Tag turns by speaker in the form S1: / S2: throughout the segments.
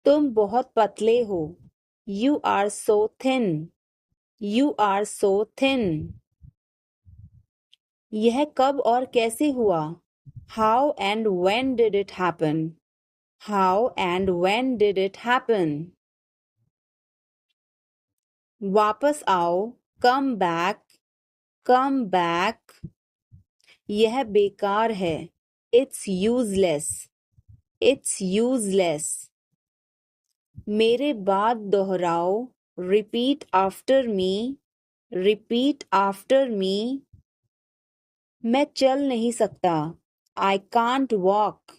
S1: तुम बहुत पतले हो। You are so thin. You are so thin. यह कब और कैसे हुआ? How and when did it happen? How and when did it happen? वापस आओ। Come back. Come back. यह बेकार है। It's useless. It's useless. मेरे बाद दोहराओ। Repeat after me. Repeat after me. मैं चल नहीं सकता। I can't walk.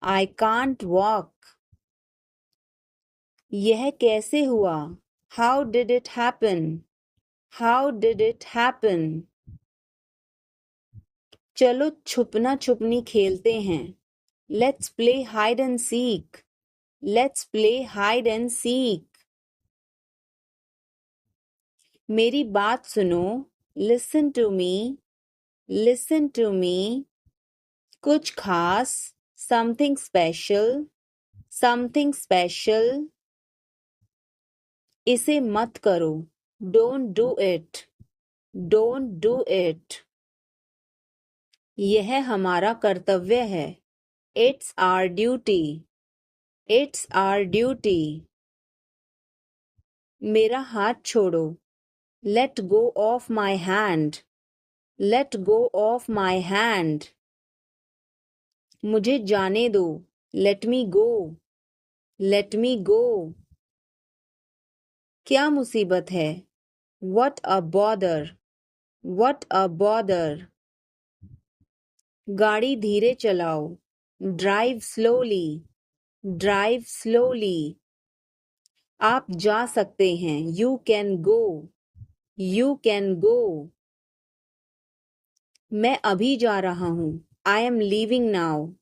S1: I can't walk. यह कैसे हुआ? How did it happen? How did it happen? चलो छुपना छुपनी खेलते हैं। Let's play hide and seek. Let's play hide and seek. मेरी बात सुनो। Listen to me. Listen to me. कुछ खास। Something special. Something special. इसे मत करो। Don't do it. Don't do it. यह हमारा कर्तव्य है। It's our duty. It's our duty. मेरा हाथ छोड़ो। Let go of my hand. Let go of my hand. मुझे जाने दो। Let me go. Let me go. क्या मुसीबत है? What a bother. What a bother. गाड़ी धीरे चलाओ। Drive slowly. Drive slowly. आप जा सकते हैं। You can go. You can go. मैं अभी जा रहा हूँ। I am leaving now.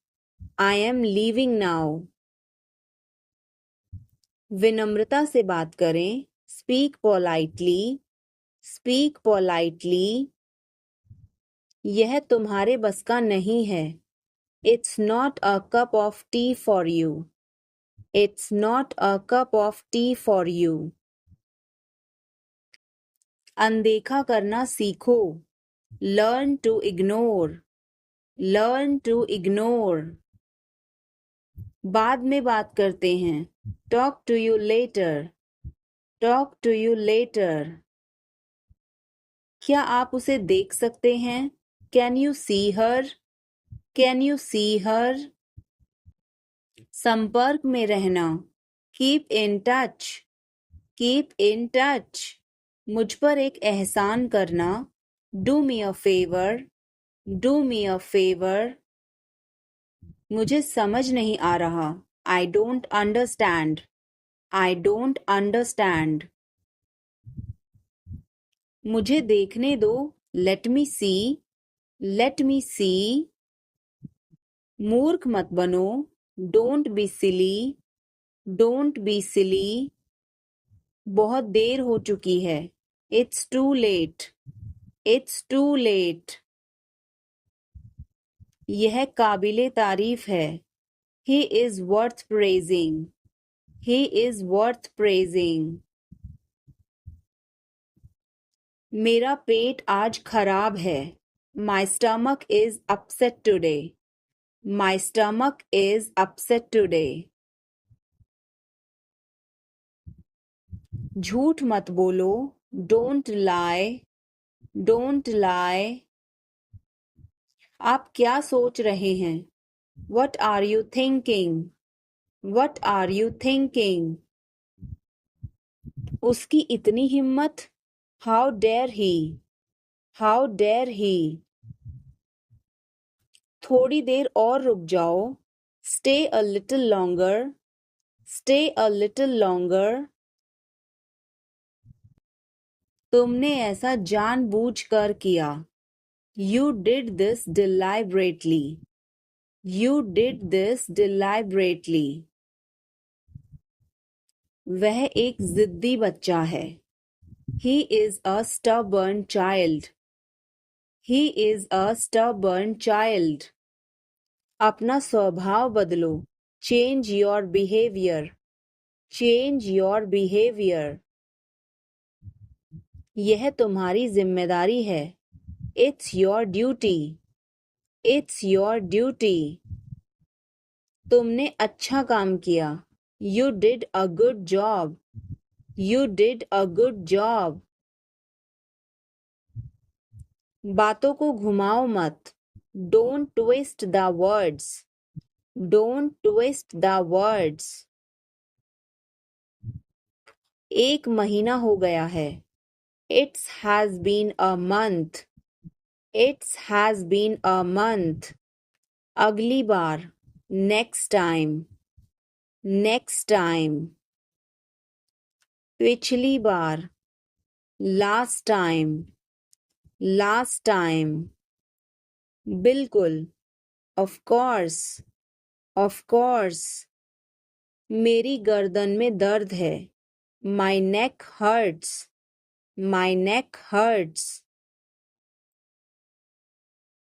S1: I am leaving now. विनम्रता से बात करें। Speak politely. Speak politely. यह तुम्हारे बस का नहीं है। It's not a cup of tea for you. It's not a cup of tea for you. अनदेखा करना सीखो। Learn to ignore. Learn to ignore. बाद में बात करते हैं। Talk to you later. Talk to you later. क्या आप उसे देख सकते हैं? Can you see her? Can you see her? संपर्क में रहना। Keep in touch. Keep in touch. मुझ पर एक एहसान करना। Do me a favor. Do me a favor. मुझे समझ नहीं आ रहा। I don't understand. I don't understand. मुझे देखने दो। Let me see. Let me see. मूर्ख मत बनो। Don't be silly. Don't be silly. बहुत देर हो चुकी है। It's too late. It's too late. यह काबिले तारीफ है। He is worth praising. He is worth praising. मेरा पेट आज खराब है। My stomach is upset today. My stomach is upset today. झूठ मत बोलो। Don't lie. Don't lie. आप क्या सोच रहे हैं? What are you thinking? What are you thinking? उसकी इतनी हिम्मत। How dare he? How dare he? थोड़ी देर और रुक जाओ। Stay a little longer. Stay a little longer. तुमने ऐसा जानबूझकर किया। You did this deliberately. You did this deliberately. वह एक जिद्दी बच्चा है। He is a stubborn child. He is a stubborn child. अपना स्वभाव बदलो। Change your behavior. Change your behavior. यह तुम्हारी जिम्मेदारी है. It's your duty. It's your duty. तुमने अच्छा काम किया. You did a good job. You did a good job. बातों को घुमाओ मत. Don't twist the words. Don't twist the words. एक महीना हो गया है. It has been a month. It has been a month. अगली बार. Next time. Next time. पिछली बार. Last time. Last time. बिल्कुल. Of course. Of course. मेरी गर्दन में दर्द है. My neck hurts. My neck hurts.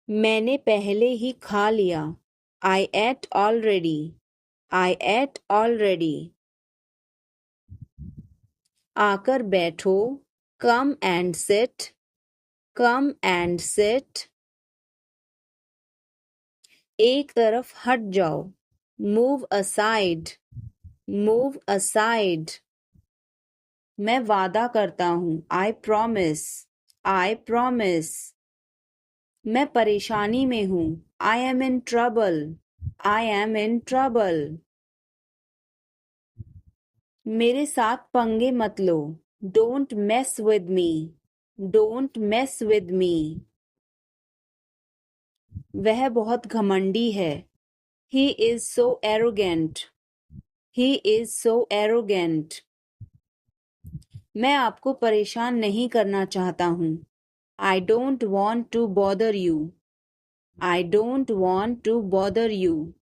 S1: मैंने पहले ही खा लिया. I ate already. I ate already. आकर बैठो. Come and sit. Come and sit. एक तरफ हट जाओ. Move aside. Move aside. मैं वादा करता हूँ. I promise. I promise. मैं परेशानी में हूँ. I am in trouble. I am in trouble. मेरे साथ पंगे मत लो. Don't mess with me. Don't mess with me. वह बहुत घमंडी है. He is so arrogant. He is so arrogant. मैं आपको परेशान नहीं करना चाहता हूँ. I don't want to bother you. I don't want to bother you.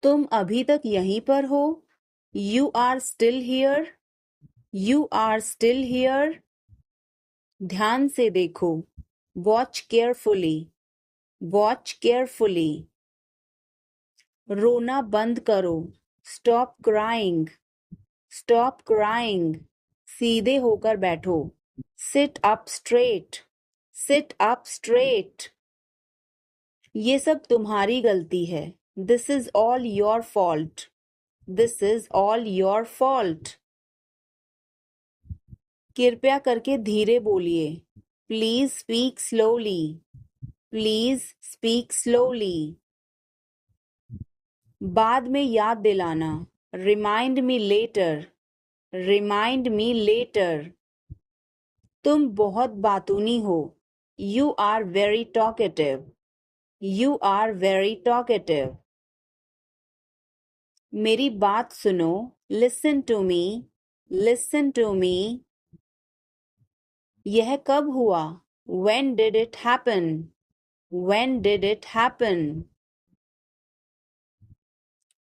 S1: तुम अभी तक यहीं पर हो? You are still here. You are still here. ध्यान से देखो. Watch carefully. Watch carefully. रोना बंद करो. Stop crying. Stop crying. सीधे होकर बैठो. Sit up straight. Sit up straight. ये सब तुम्हारी गलती है. This is all your fault. This is all your fault. कृपया करके धीरे बोलिए. Please speak slowly. Please speak slowly. बाद में याद दिलाना. Remind me later. Remind me later. तुम बहुत बातूनी हो. You are very talkative. You are very talkative. मेरी बात सुनो. Listen to me. Listen to me. यह कब हुआ? When did it happen? When did it happen?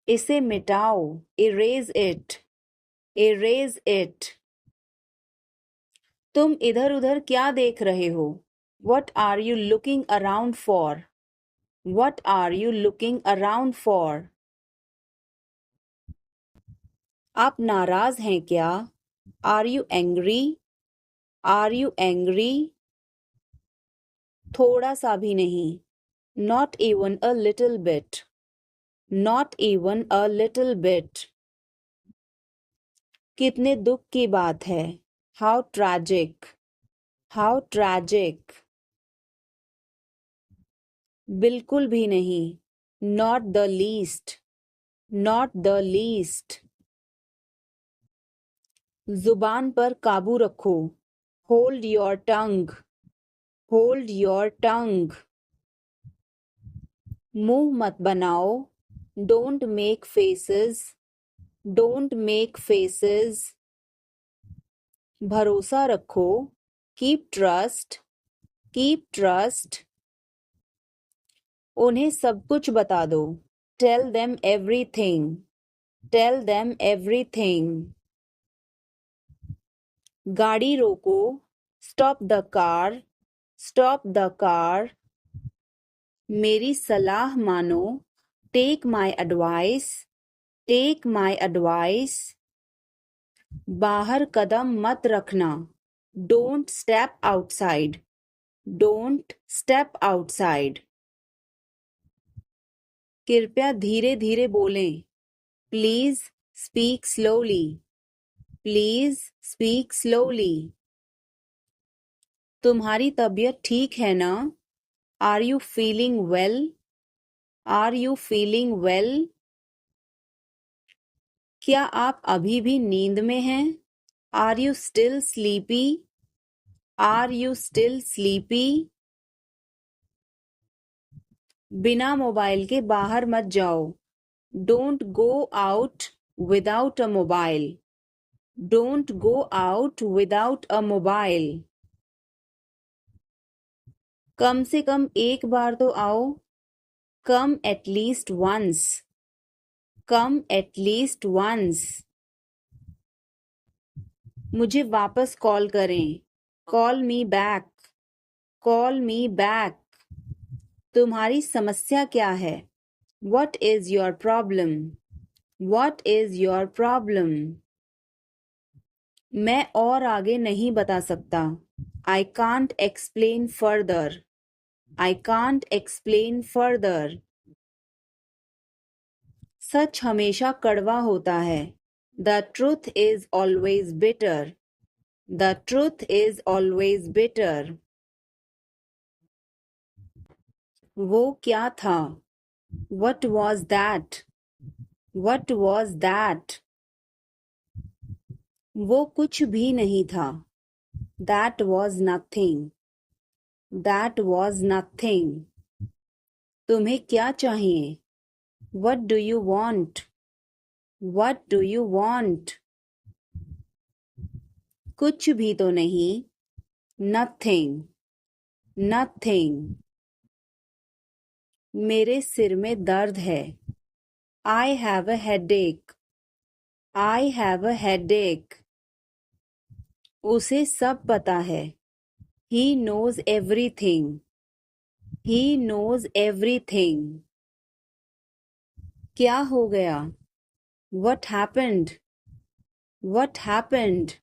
S1: इसे मिटाओ. Erase it. Erase it. तुम इधर उधर क्या देख रहे हो? What are you looking around for? What are you looking around for? आप नाराज हैं क्या? Are you angry? Are you angry? थोड़ा सा भी नहीं. Not even a little bit. Not even a little bit. कितने दुख की बात है. How tragic. How tragic. बिल्कुल भी नहीं. Not the least. Not the least. जुबान पर काबू रखो. Hold your tongue. Hold your tongue. मुंह मत बनाओ. Don't make faces. Don't make faces. भरोसा रखो. Keep trust. Keep trust. उन्हें सब कुछ बता दो. Tell them everything. Tell them everything. गाड़ी रोको. Stop the car. Stop the car. मेरी सलाह मानो. Take my advice. Take my advice, बाहर कदम मत रखना, don't step outside, don't step outside. कृपया धीरे धीरे बोलें, please speak slowly, please speak slowly. तुम्हारी तबीयत ठीक है ना? Are you feeling well? Are you feeling well? क्या आप अभी भी नींद में हैं? Are you still sleepy? Are you still sleepy? बिना मोबाइल के बाहर मत जाओ, don't go out without a mobile, don't go out without a mobile. कम से कम एक बार तो आओ, come at least once, come at least once. मुझे वापस कॉल करें, call me back, call me back. तुम्हारी समस्या क्या है? What is your problem? What is your problem? मैं और आगे नहीं बता सकता, I can't explain further, I can't explain further. सच हमेशा कड़वा होता है, The truth is always bitter, The truth is always bitter. वो क्या था? What was that? What was that? वो कुछ भी नहीं था, That was nothing, That was nothing. तुम्हें क्या चाहिए? What do you want? What do you want? कुछ भी तो नहीं, Nothing, Nothing. मेरे सिर में दर्द है, I have a headache, I have a headache. उसे सब पता है, He knows everything, He knows everything. क्या हो गया? What happened? What happened?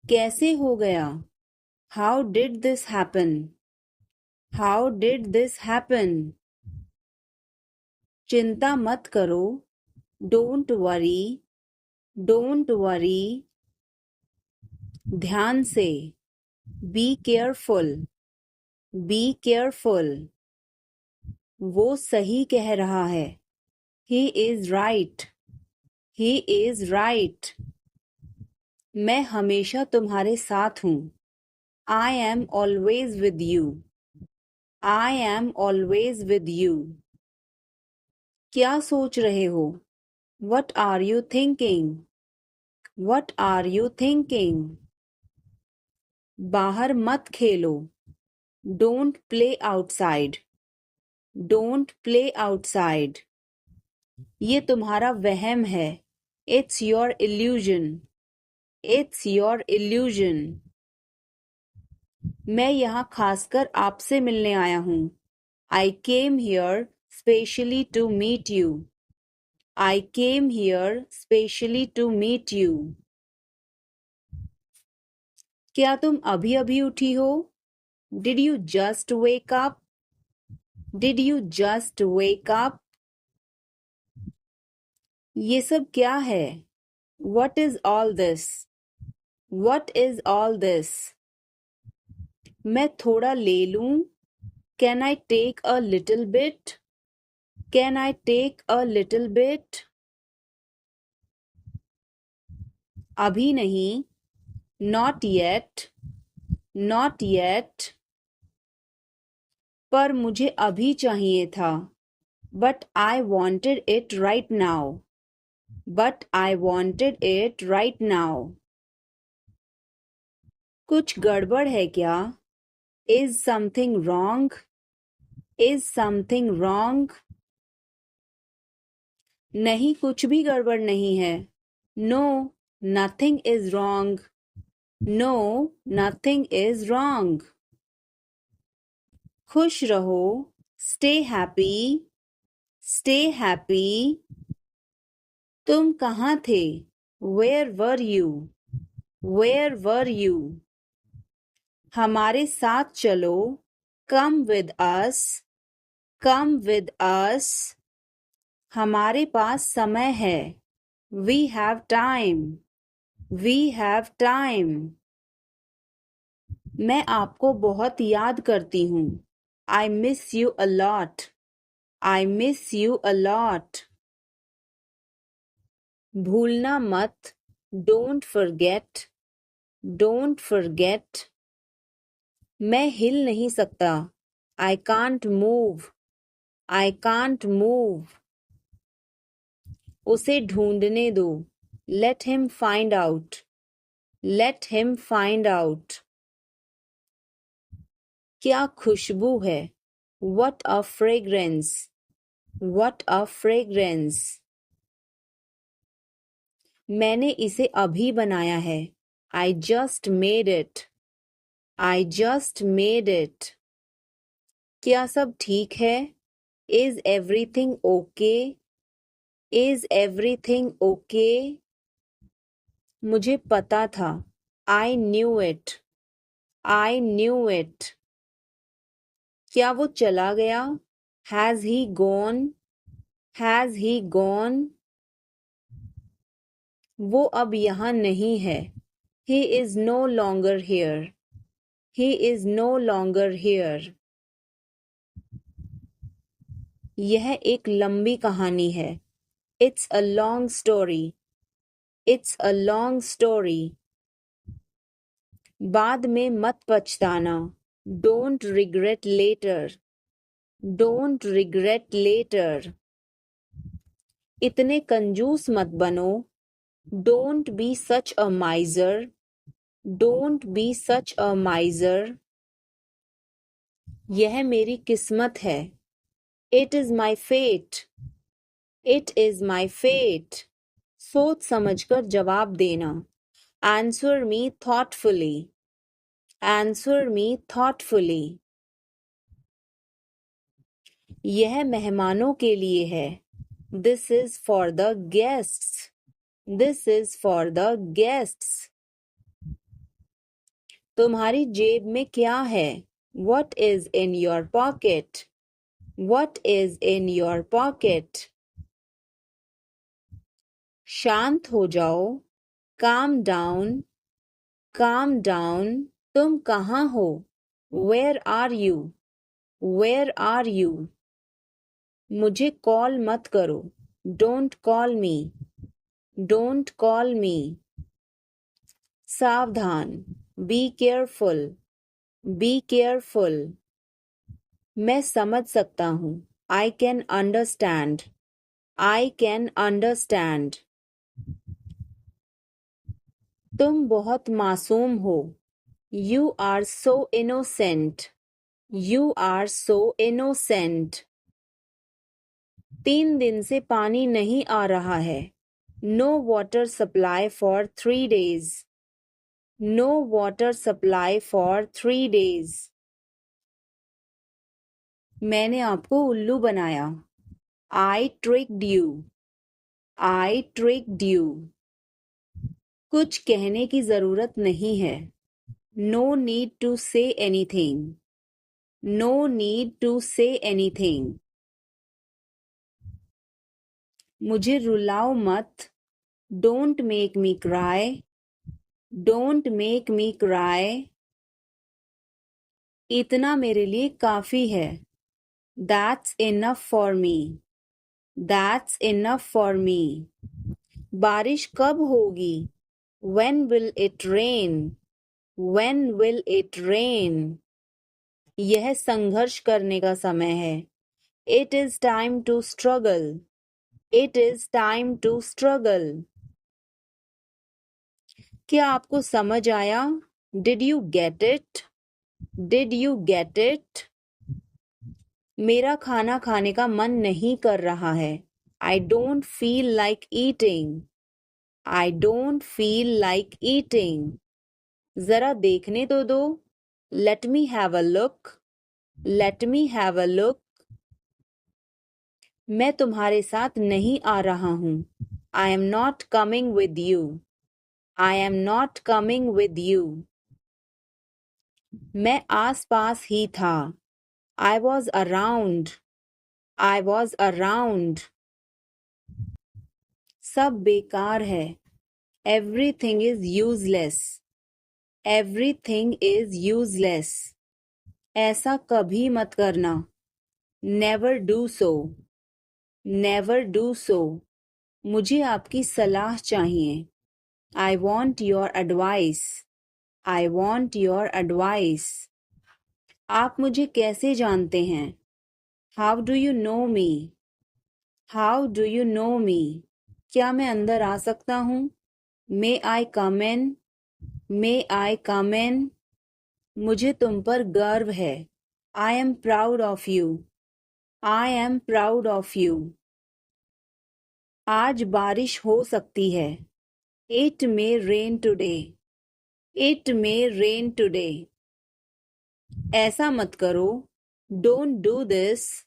S1: कैसे हो गया? How did this happen? How did this happen? चिंता मत करो, Don't worry, Don't worry. ध्यान से, Be careful, Be careful. वो सही कह रहा है, He is right, He is right. मैं हमेशा तुम्हारे साथ हूँ, I am always with you, I am always with you. क्या सोच रहे हो? What are you thinking? What are you thinking? बाहर मत खेलो, Don't play outside, Don't play outside. ये तुम्हारा वहम है, It's your illusion, It's your illusion. मैं यहाँ खासकर आपसे मिलने आया हूँ, I came here specially to meet you, I came here specially to meet you. क्या तुम अभी अभी उठी हो? Did you just wake up? Did you just wake up? ये सब क्या है? What is all this? What is all this? मैं थोड़ा ले लूं? Can I take a little bit? Can I take a little bit? अभी नहीं, Not yet, Not yet. पर मुझे अभी चाहिए था, But I wanted it right now, But I wanted it right now. कुछ गड़बड़ है क्या? Is something wrong? Is something wrong? नहीं, कुछ भी गड़बड़ नहीं है, No, nothing is wrong, No, nothing is wrong. खुश रहो, Stay happy, Stay happy. तुम कहाँ थे? Where were you? Where were you? हमारे साथ चलो। Come with us. Come with us. हमारे पास समय है। We have time. We have time. मैं आपको बहुत याद करती हूँ। I miss you a lot. I miss you a lot. भूलना मत। Don't forget. Don't forget. मैं हिल नहीं सकता। I can't move. I can't move. उसे ढूंढने दो। Let him find out. Let him find out. क्या खुशबू है। What a fragrance. What a fragrance. मैंने इसे अभी बनाया है। I just made it. I just made it. क्या सब ठीक है? Is everything okay? Is everything okay? मुझे पता था। I knew it. I knew it. क्या वो चला गया? Has he gone? Has he gone? वो अब यहाँ नहीं है। He is no longer here. He is no longer here. यह एक लंबी कहानी है। It's a long story. It's a long story. बाद में मत पछताना। Don't regret later. Don't regret later. इतने कंजूस मत बनो। Don't be such a miser. Don't be such a miser. यह मेरी किस्मत है। It is my fate. It is my fate. सोच समझकर जवाब देना। Answer me thoughtfully. Answer me thoughtfully. यह मेहमानों के लिए है। This is for the guests. This is for the guests. तुम्हारी जेब में क्या है? What is in your pocket? What is in your pocket? शांत हो जाओ। Calm down. Calm down. तुम कहाँ हो? Where are you? Where are you? मुझे कॉल मत करो। Don't call me. Don't call me. सावधान। Be careful. Be careful. मैं समझ सकता हूँ। I can understand. I can understand. तुम बहुत मासूम हो। You are so innocent. You are so innocent. 3 दिन से पानी नहीं आ रहा है। No water supply for 3 days. No water supply for 3 days. मैंने आपको उल्लू बनाया। I tricked you. I tricked you. कुछ कहने की जरूरत नहीं है। No need to say anything. No need to say anything. मुझे रुलाओ मत। Don't make me cry. Don't make me cry. इतना मेरे लिए काफी है। That's enough for me. That's enough for me. बारिश कब होगी? When will it rain? When will it rain? यह संघर्ष करने का समय है। It is time to struggle. It is time to struggle. क्या आपको समझ आया? Did you get it? Did you get it? मेरा खाना खाने का मन नहीं कर रहा है। I don't feel like eating. I don't feel like eating. जरा देखने तो दो। Let me have a look. Let me have a look. मैं तुम्हारे साथ नहीं आ रहा हूँ। I am not coming with you. I am not coming with you. मैं आस पास ही था. I was around. I was around. सब बेकार है. Everything is useless. Everything is useless. ऐसा कभी मत करना. Never do so. Never do so. मुझे आपकी सलाह चाहिए. I want your advice. I want your advice. आप मुझे कैसे जानते हैं? How do you know me? How do you know me? क्या मैं अंदर आ सकता हूँ? May I come in? May I come in? मुझे तुम पर गर्व है. I am proud of you. I am proud of you. आज बारिश हो सकती है. It may rain today. It may rain today. ऐसा मत करो. Don't do this.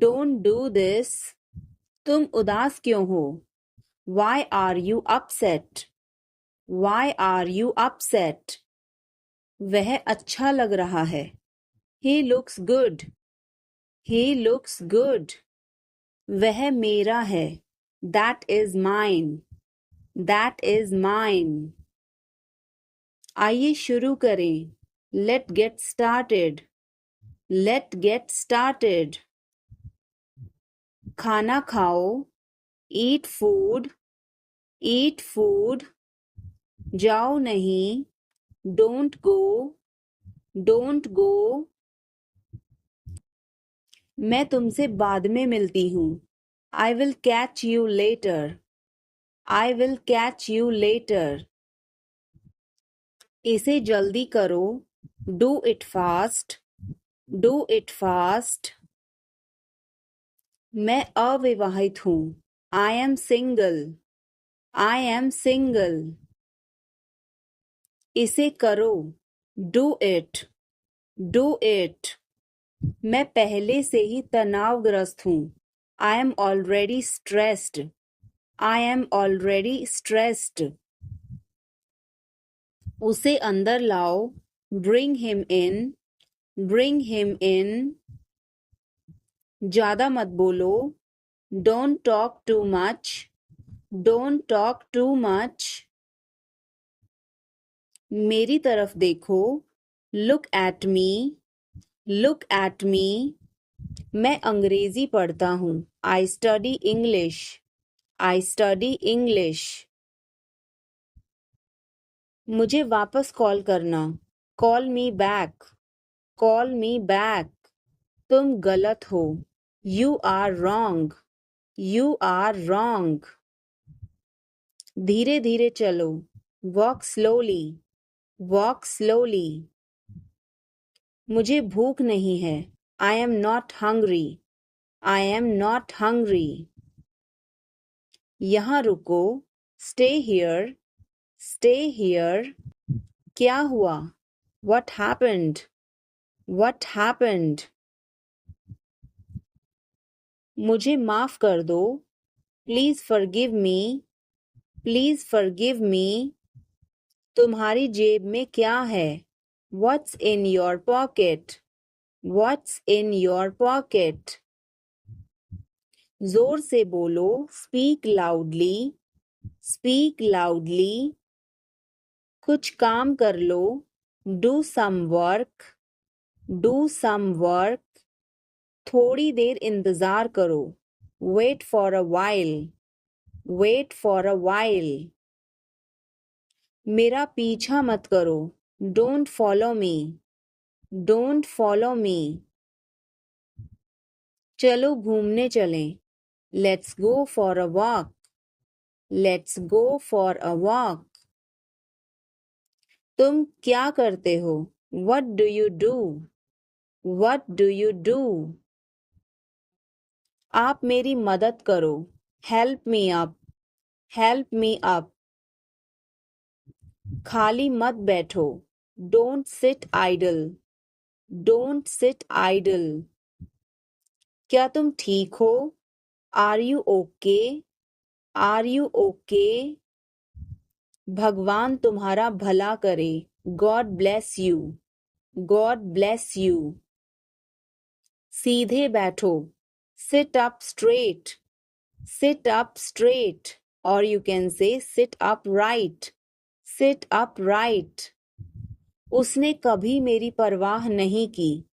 S1: Don't do this. तुम उदास क्यों हो? Why are you upset? Why are you upset? वह अच्छा लग रहा है. He looks good. He looks good. वह मेरा है. That is mine. That is mine. आइए शुरू करें. Let's get started. Let's get started. खाना खाओ. Eat food. Eat food. जाओ नहीं. Don't go. Don't go. मैं तुमसे बाद में मिलती हूँ. I will catch you later. I will catch you later. इसे जल्दी करो. Do it fast. Do it fast. मैं अविवाहित हूँ. I am single. I am single. इसे करो. Do it. Do it. मैं पहले से ही तनावग्रस्त हूँ. I am already stressed. I am already stressed. उसे अंदर लाओ. Bring him in. Bring him in. ज़्यादा मत बोलो. Don't talk too much. Don't talk too much. मेरी तरफ देखो. Look at me. Look at me. मैं अंग्रेजी पढ़ता हूँ. I study English. I study English. मुझे वापस कॉल करना. Call me back. Call me back. तुम गलत हो. You are wrong. You are wrong. धीरे धीरे चलो. Walk slowly. Walk slowly. मुझे भूख नहीं है. I am not hungry. I am not hungry. यहाँ रुको. Stay here. Stay here. क्या हुआ? What happened? What happened? मुझे माफ कर दो. Please forgive me. Please forgive me. तुम्हारी जेब में क्या है? What's in your pocket? What's in your pocket? जोर से बोलो. Speak loudly. Speak loudly. कुछ काम कर लो. Do some work. Do some work. थोड़ी देर इंतजार करो. Wait for a while. Wait for a while. मेरा पीछा मत करो. Don't follow me. Don't follow me. चलो घूमने चलें. Let's go for a walk. Let's go for a walk. तुम क्या करते हो? What do you do? What do you do? आप मेरी मदद करो. Help me up. Help me up. खाली मत बैठो. Don't sit idle. Don't sit idle. क्या तुम ठीक हो? Are you okay? Are you okay? भगवान तुम्हारा भला करे। God bless you. God bless you. सीधे बैठो। Sit up straight. Sit up straight, और you can say sit up right. Sit up right. उसने कभी मेरी परवाह नहीं की।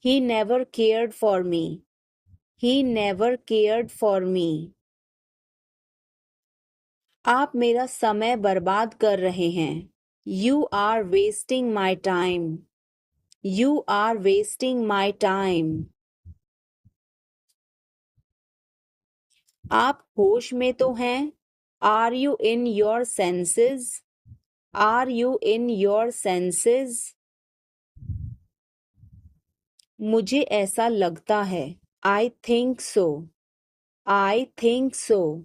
S1: He never cared for me. He never cared for me. आप मेरा समय बर्बाद कर रहे हैं। You are wasting my time. You are wasting my time. आप होश में तो हैं? Are you in your senses? Are you in your senses? मुझे ऐसा लगता है। I think so. I think so.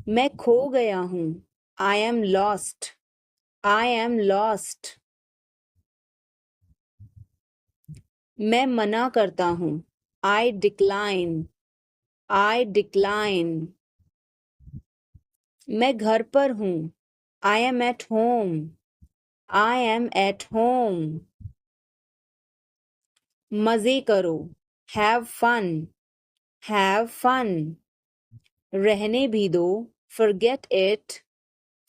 S1: मैं खो गया हूँ। I am lost. I am lost. मैं मना करता हूँ। I decline. I decline. मैं घर पर हूँ। I am at home. I am at home. मजे करो। Have fun. Have fun. रहने भी दो। Forget it.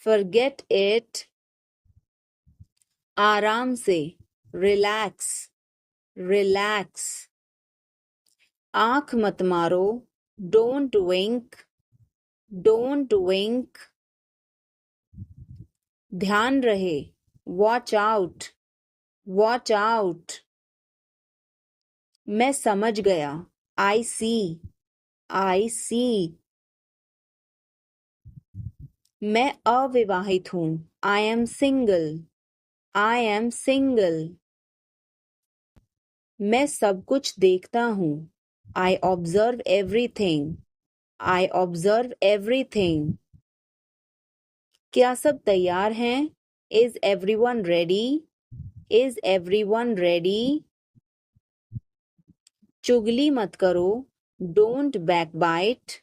S1: Forget it. आराम से। Relax. Relax. आँख मत मारो। Don't wink. Don't wink. ध्यान रहे। Watch out. Watch out. मैं समझ गया। I see. I see. मैं अविवाहित हूँ। I am single. I am single. मैं सब कुछ देखता हूँ। I observe everything. I observe everything. क्या सब तैयार हैं? Is everyone ready? Is everyone ready? चुगली मत करो। Don't backbite.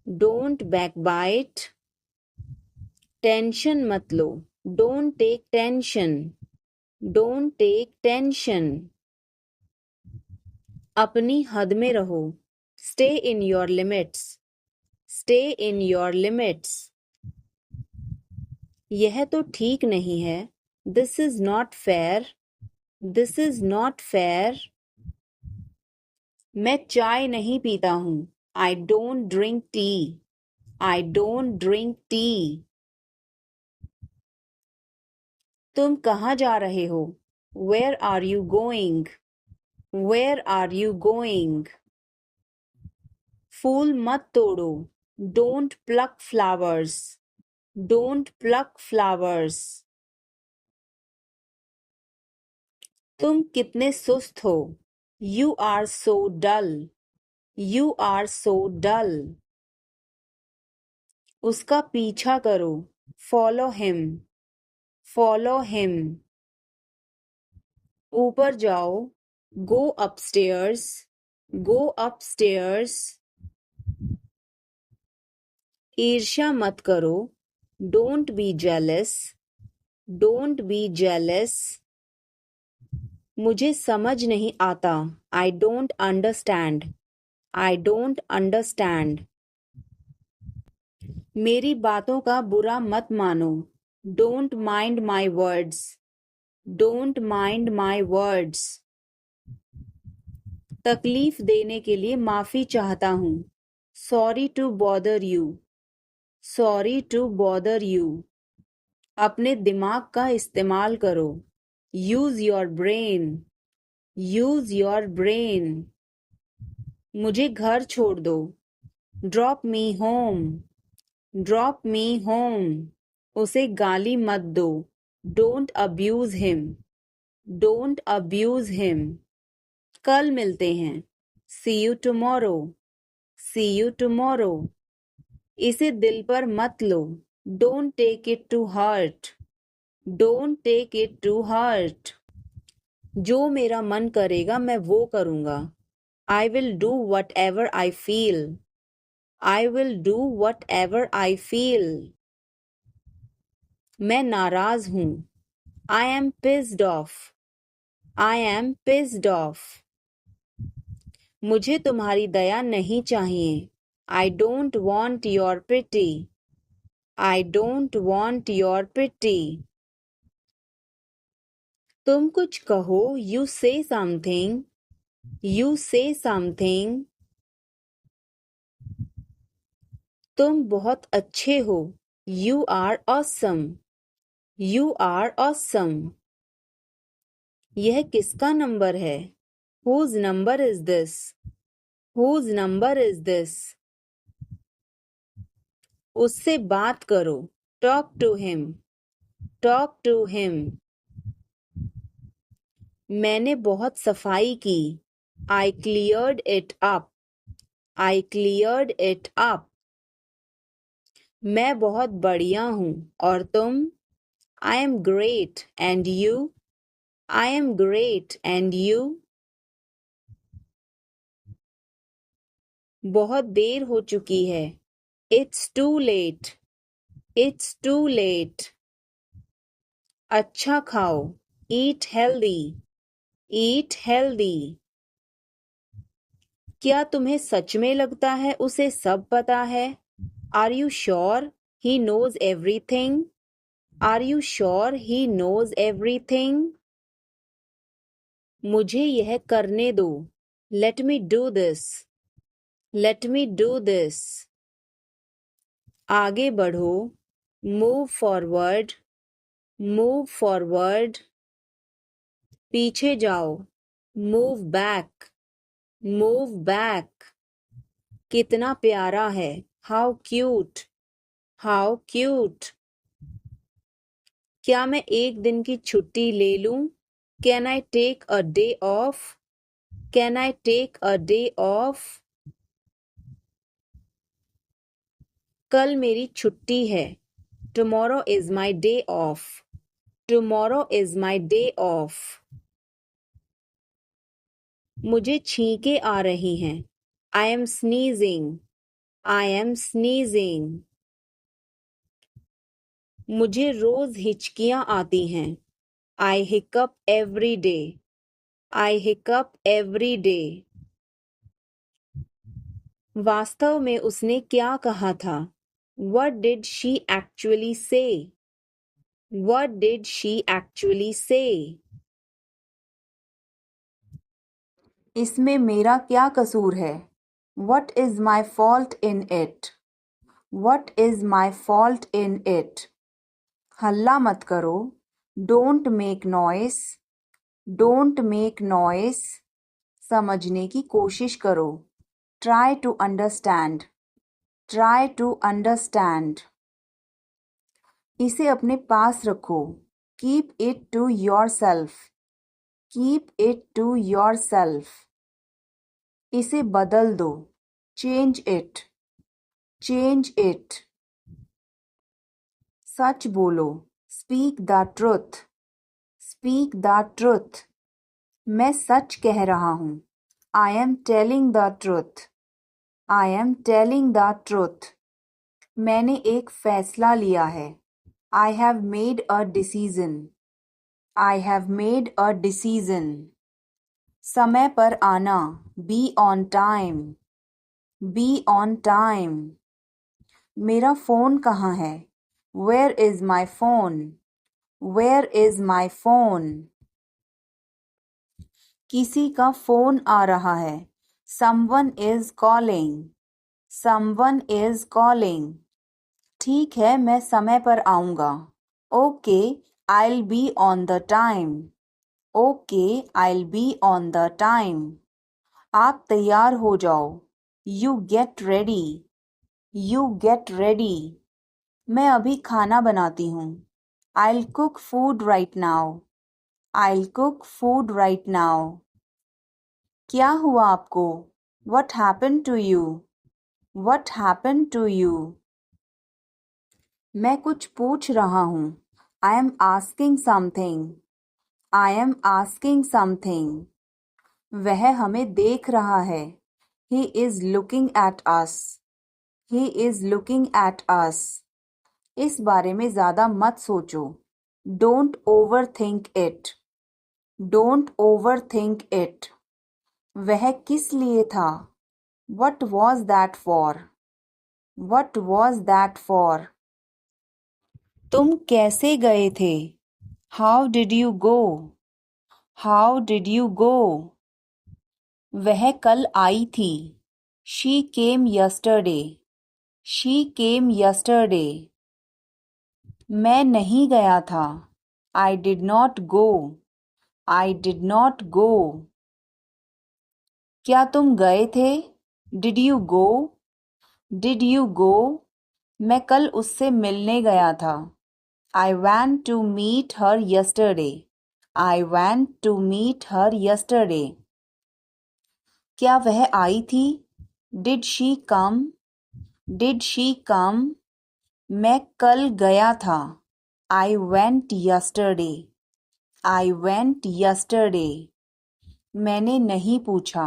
S1: Don't backbite. Tension मत लो। Don't take tension. Don't take tension. अपनी हद में रहो। Stay in your limits. Stay in your limits. यह तो ठीक नहीं है। This is not fair. This is not fair. मैं चाय नहीं पीता हूँ। I don't drink tea. I don't drink tea. तुम कहाँ जा रहे हो? Where are you going? Where are you going? फूल मत तोड़ो। Don't pluck flowers. Don't pluck flowers. तुम कितने सुस्त हो। You are so dull. You are so dull. उसका पीछा करो। Follow him. Follow him. ऊपर जाओ। Go upstairs. Go upstairs. ईर्ष्या मत करो। Don't be jealous. Don't be jealous. मुझे समझ नहीं आता। I don't understand. I don't understand. मेरी बातों का बुरा मत मानो। Don't mind my words. Don't mind my words. तकलीफ देने के लिए माफी चाहता हूँ। Sorry to bother you. Sorry to bother you. अपने दिमाग का इस्तेमाल करो। Use your brain. Use your brain. मुझे घर छोड़ दो। Drop me home. Drop me home. उसे गाली मत दो। Don't abuse him. Don't abuse him. कल मिलते हैं। See you tomorrow. See you tomorrow. इसे दिल पर मत लो। Don't take it to heart. Don't take it to heart. जो मेरा मन करेगा मैं वो करूँगा। I will do whatever I feel. I will do whatever I feel. मैं नाराज हूँ. I am pissed off. I am pissed off. मुझे तुम्हारी दया नहीं चाहिए. I don't want your pity. I don't want your pity. तुम कुछ कहो. You say something. You say something. तुम बहुत अच्छे हो. You are awesome. You are awesome. यह किसका नंबर है? Whose number is this? Whose number is this? उससे बात करो. Talk to him. Talk to him. मैंने बहुत सफाई की. I cleared it up. I cleared it up. मैं बहुत बढ़िया हूँ. और तुम? I am great. And you? I am great. And you? बहुत देर हो चुकी है. It's too late. It's too late. अच्छा खाओ. Eat healthy. Eat healthy. क्या तुम्हें सच में लगता है उसे सब पता है? Are you sure he knows everything? Are you sure he knows everything? मुझे यह करने दो. Let me do this. Let me do this. आगे बढ़ो. Move forward. Move forward. पीछे जाओ. Move back. Move back. कितना प्यारा है. How cute. How cute. क्या मैं एक दिन की छुट्टी ले लूं? Can I take a day off? Can I take a day off? कल मेरी छुट्टी है. Tomorrow is my day off. Tomorrow is my day off. मुझे छींकें आ रही हैं. I am sneezing. I am sneezing. मुझे रोज हिचकियां आती हैं. I hiccup every day. I hiccup every day. वास्तव में उसने क्या कहा था? What did she actually say? What did she actually say? इसमें मेरा क्या कसूर है? What is my fault in it? What is my fault in it? हल्ला मत करो. Don't make noise. Don't make noise. समझने की कोशिश करो. Try to understand. Try to understand. इसे अपने पास रखो. Keep it to yourself. Keep it to yourself. इसे बदल दो. Change it. Change it. सच बोलो. Speak the truth. Speak the truth. मैं सच कह रहा हूँ. I am telling the truth. I am telling the truth. मैंने एक फैसला लिया है. I have made a decision. I have made a decision. समय पर आना. Be on time. Be on time. मेरा फ़ोन कहाँ है? Where is my phone? Where is my phone? किसी का फ़ोन आ रहा है. Someone is calling. Someone is calling. ठीक है, मैं समय पर आऊँगा. Okay, I'll be on the time. Okay, I'll be on the time. आप तैयार हो जाओ. You get ready. You get ready. मैं अभी खाना बनाती हूँ. I'll cook food right now. I'll cook food right now. क्या हुआ आपको? What happened to you? What happened to you? मैं कुछ पूछ रहा हूँ. I am asking something. I am asking something. वह हमें देख रहा है. He is looking at us. He is looking at us. इस बारे में ज़्यादा मत सोचो. Don't overthink it. Don't overthink it. वह किस लिए था? What was that for? What was that for? तुम कैसे गए थे? How did you go? How did you go? वह कल आई थी. She came yesterday. She came yesterday. मैं नहीं गया था. I did not go. I did not go. क्या तुम गए थे? Did you go? Did you go? मैं कल उससे मिलने गया था. I went to meet her yesterday. I went to meet her yesterday. क्या वह आई थी? Did she come? Did she come? मैं कल गया था. I went yesterday. I went yesterday. मैंने नहीं पूछा.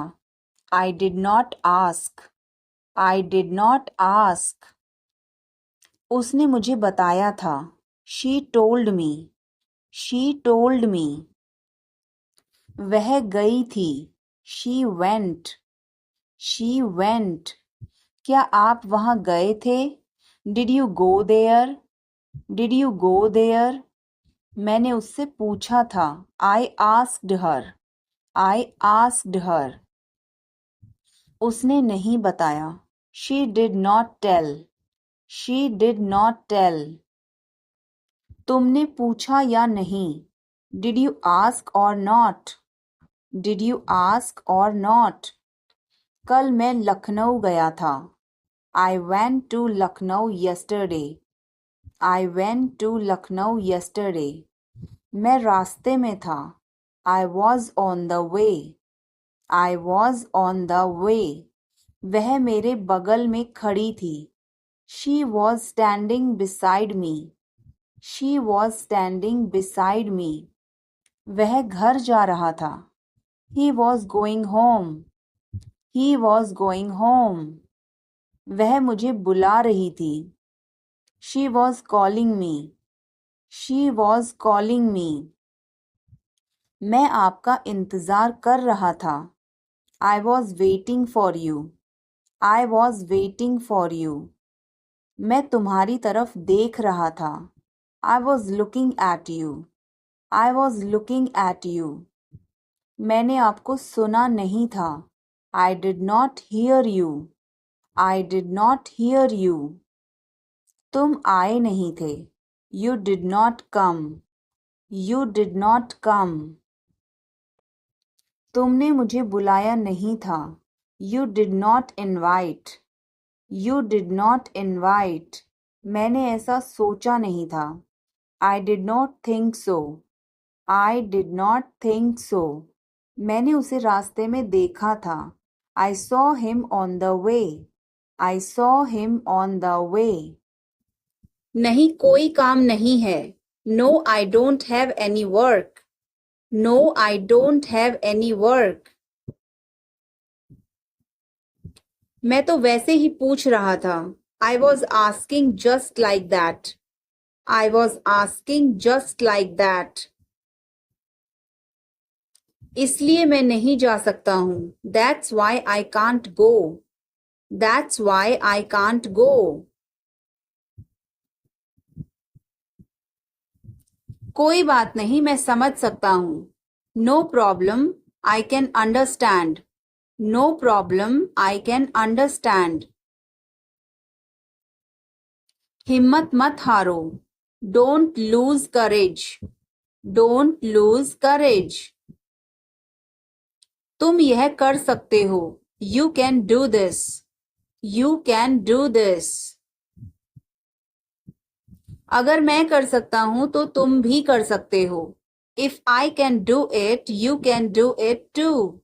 S1: I did not ask. I did not ask. उसने मुझे बताया था. She told me. She told me. वह गई थी. She went. She went. क्या आप वहाँ गए थे? Did you go there? Did you go there? मैंने उससे पूछा था. I asked her. I asked her. उसने नहीं बताया. She did not tell. She did not tell. तुमने पूछा या नहीं? Did you ask or not? Did you ask or not? कल मैं लखनऊ गया था. I went to Lucknow yesterday. I went to Lucknow yesterday. मैं रास्ते में था. I was on the way. I was on the way. वह मेरे बगल में खड़ी थी. She was standing beside me. She was standing beside me. वह घर जा रहा था. He was going home. He was going home. वह मुझे बुला रही थी. She was calling me. She was calling me. मैं आपका इंतज़ार कर रहा था. I was waiting for you. I was waiting for you. मैं तुम्हारी तरफ देख रहा था. I was looking at you. I was looking at you. मैंने आपको सुना नहीं था. I did not hear you. I did not hear you. तुम आए नहीं थे. You did not come. You did not come. तुमने मुझे बुलाया नहीं था. You did not invite. You did not invite. मैंने ऐसा सोचा नहीं था. I did not think so. I did not think so. मैंने उसे रास्ते में देखा था. I saw him on the way. I saw him on the way. नहीं कोई काम नहीं है. No, I don't have any work. No, I don't have any work. मैं तो वैसे ही पूछ रहा था. I was asking just like that. I was asking just like that. इसलिए मैं नहीं जा सकता हूँ. That's why I can't go. That's why I can't go. कोई बात नहीं, मैं समझ सकता हूँ. No problem, I can understand. No problem, I can understand. हिम्मत मत हारो. Don't lose courage. Don't lose courage. तुम यह कर सकते हो. You can do this. You can do this. अगर मैं कर सकता हूं तो तुम भी कर सकते हो. If I can do it, you can do it too.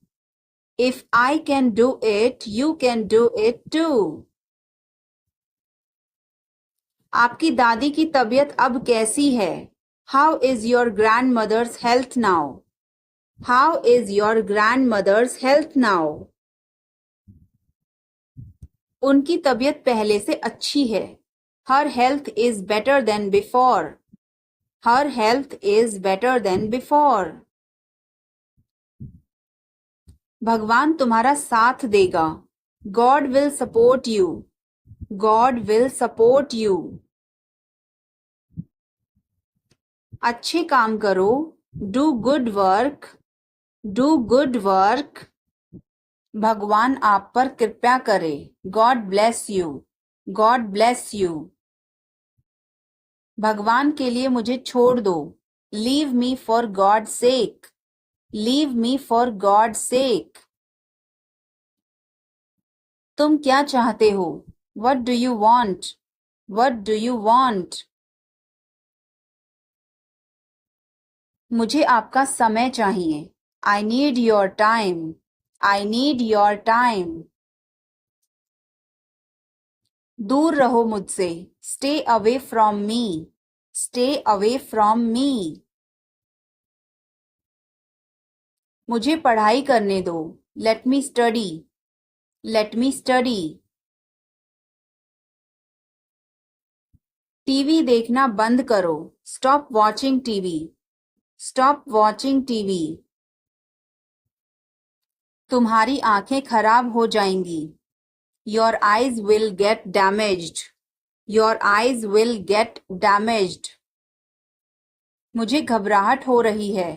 S1: If I can do it, you can do it too. आपकी दादी की तबीयत अब कैसी है? How is your grandmother's health now? How is your grandmother's health now? उनकी तबीयत पहले से अच्छी है. Her health is better than before. Her health is better than before. भगवान तुम्हारा साथ देगा. God will support you. God will support you. अच्छे काम करो. Do good work. Do good work. भगवान आप पर कृपा करे. God bless you. God bless you. भगवान के लिए मुझे छोड़ दो. Leave me for God's sake. Leave me for God's sake. तुम क्या चाहते हो? What do you want? What do you want? मुझे आपका समय चाहिए. I need your time. I need your time. दूर रहो मुझसे. Stay away from me. Stay away from me. मुझे पढ़ाई करने दो. Let me study. Let me study. TV देखना बंद करो. Stop watching TV. Stop watching TV. तुम्हारी आंखें खराब हो जाएंगी. Your eyes will get damaged. Your eyes will get damaged. मुझे घबराहट हो रही है.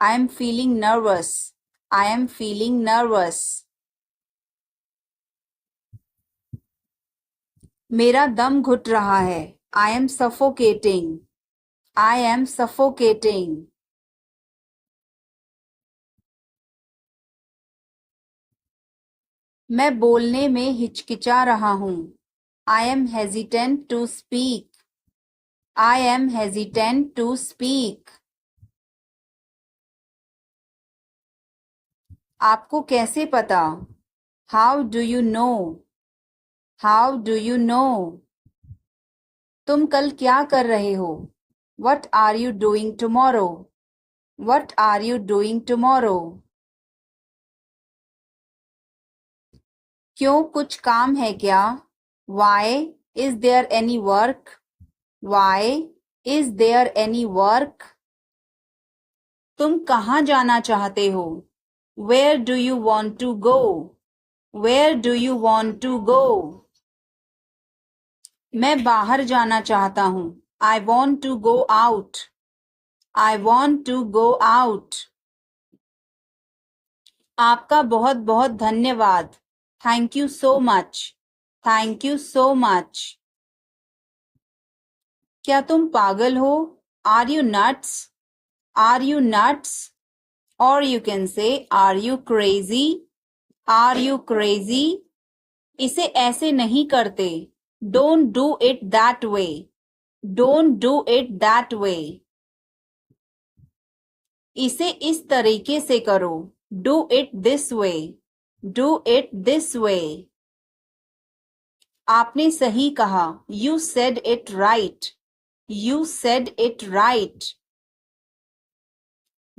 S1: I am feeling nervous. I am feeling nervous. मेरा दम घुट रहा है. I am suffocating. I am suffocating. मैं बोलने में हिचकिचा रहा हूँ. I am hesitant to speak. I am hesitant to speak. आपको कैसे पता? How do you know? How do you know? तुम कल क्या कर रहे हो? What are you doing tomorrow? What are you doing tomorrow? क्यों कुछ काम है क्या? Why is there any work? Why is there any work? तुम कहाँ जाना चाहते हो? Where do you want to go? Where do you want to go? मैं बाहर जाना चाहता हूँ. I want to go out. I want to go out. आपका बहुत बहुत धन्यवाद. Thank you so much. Thank you so much. क्या तुम पागल हो? Are you nuts? Are you nuts? Or you can say, are you crazy? Are you crazy? इसे ऐसे नहीं करते. Don't do it that way. Don't do it that way. इसे इस तरीके से करो. Do it this way. Do it this way. आपने सही कहा. You said it right. You said it right.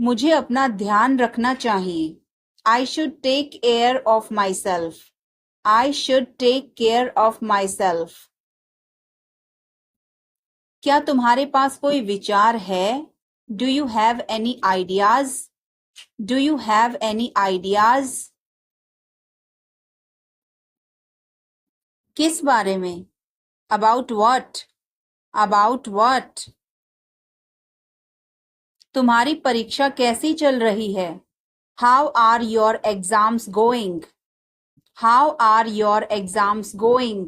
S1: मुझे अपना ध्यान रखना चाहिए. I should take care of myself. I should take care of myself. क्या तुम्हारे पास कोई विचार है? Do you have any ideas? Do you have any ideas? किस बारे में? About what? About what? तुम्हारी परीक्षा कैसी चल रही है? How are your exams going? How are your exams going?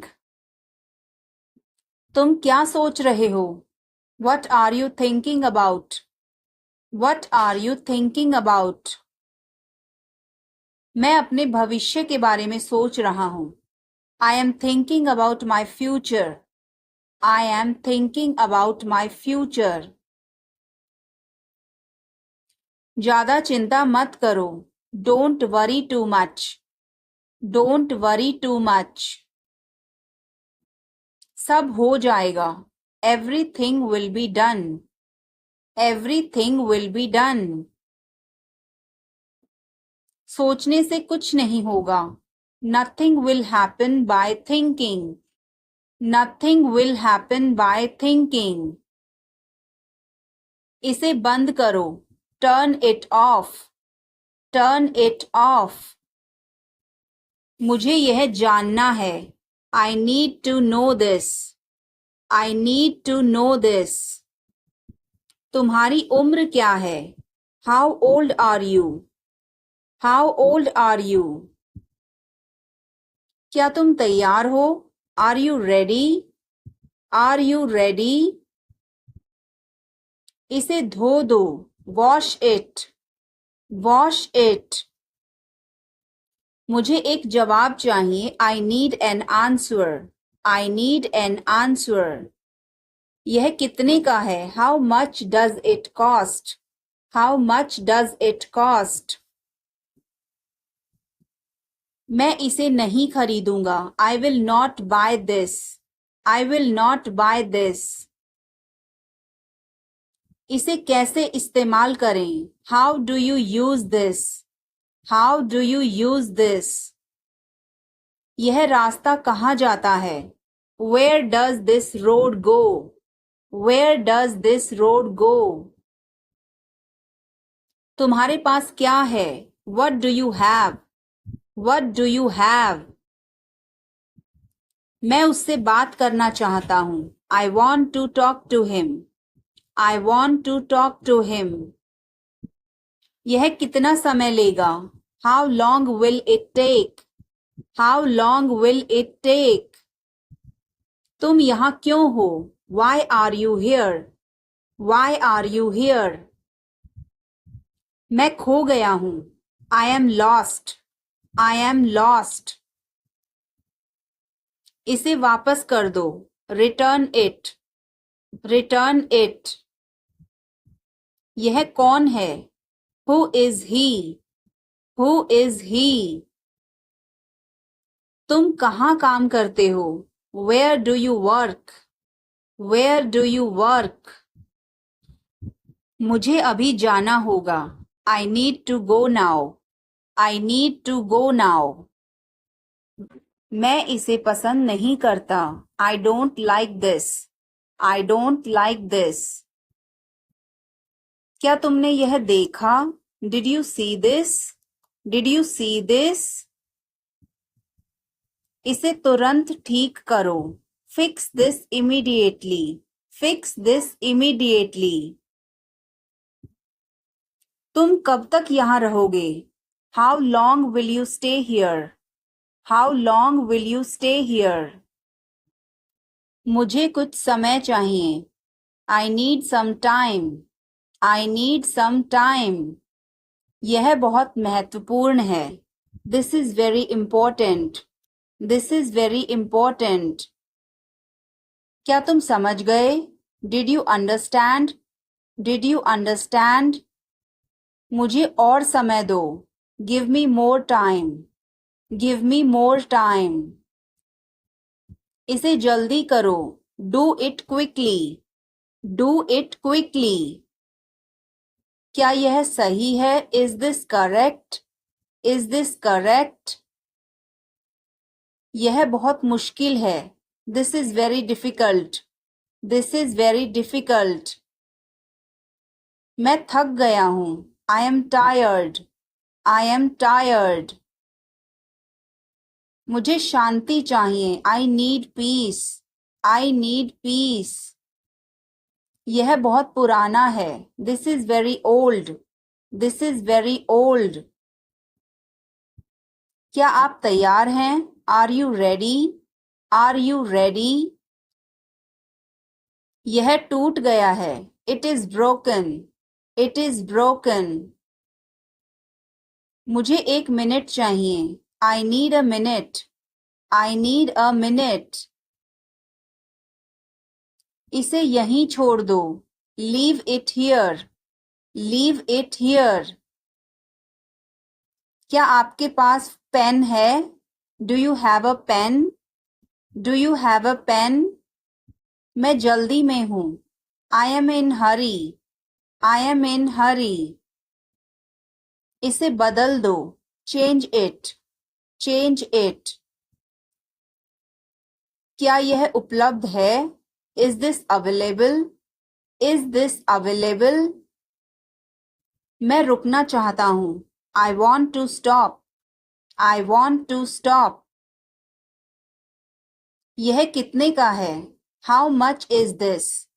S1: तुम क्या सोच रहे हो? What are you thinking about? What are you thinking about? मैं अपने भविष्य के बारे में सोच रहा हूँ. I am thinking about my future. I am thinking about my future. ज़्यादा चिंता मत करो. Don't worry too much. Don't worry too much. सब हो जाएगा. Everything will be done. Everything will be done. सोचने से कुछ नहीं होगा. Nothing will happen by thinking. Nothing will happen by thinking. इसे बंद करो. Turn it off. Turn it off. मुझे यह जानना है. I need to know this. I need to know this. तुम्हारी उम्र क्या है? How old are you? How old are you? क्या तुम तैयार हो? Are you ready? Are you ready? इसे धो दो. Wash it. Wash it. मुझे एक जवाब चाहिए. I need an answer. I need an answer. यह कितने का है? How much does it cost? How much does it cost? मैं इसे नहीं खरीदूंगा. I will not buy this. I will not buy this. इसे कैसे इस्तेमाल करें? How do you use this? How do you use this? यह रास्ता कहाँ जाता है? Where does this road go? Where does this road go? तुम्हारे पास क्या है? What do you have? What do you have? मैं उससे बात करना चाहता हूँ. I want to talk to him. I want to talk to him. यह कितना समय लेगा? How long will it take? How long will it take? तुम यहाँ क्यों हो? Why are you here? Why are you here? मैं खो गया हूँ. I am lost. I am lost. इसे वापस कर दो. Return it. Return it. यह कौन है? Who is he? Who is he? तुम कहाँ काम करते हो? Where do you work? Where do you work? मुझे अभी जाना होगा. I need to go now. I need to go now. मैं इसे पसंद नहीं करता. I don't like this. I don't like this. क्या तुमने यह देखा? Did you see this? Did you see this? इसे तुरंत ठीक करो. Fix this immediately. Fix this immediately. तुम कब तक यहाँ रहोगे? How long will you stay here? How long will you stay here? मुझे कुछ समय चाहिए. I need some time. I need some time. यह बहुत महत्वपूर्ण है. This is very important. This is very important. क्या तुम समझ गए? Did you understand? Did you understand? मुझे और समय दो. Give me more time. Give me more time. इसे जल्दी करो. Do it quickly. Do it quickly. क्या यह सही है? Is this correct? Is this correct? यह बहुत मुश्किल है. This is very difficult. This is very difficult. मैं थक गया हूँ. I am tired. I am tired. मुझे शांति चाहिए. I need peace. I need peace. यह बहुत पुराना है. This is very old. This is very old. क्या आप तैयार हैं? Are you ready? Are you ready? यह टूट गया है. It is broken. It is broken. मुझे 1 मिनट चाहिए. I need a minute. I need a minute. इसे यहीं छोड़ दो. Leave it here. Leave it here. क्या आपके पास पेन है? Do you have a pen? Do you have a pen? मैं जल्दी में हूँ. I am in hurry. I am in hurry. इसे बदल दो. Change it. change it. क्या यह उपलब्ध है? Is this available? Is this available? मैं रुकना चाहता हूँ. I want to stop. I want to stop. यह कितने का है? How much is this?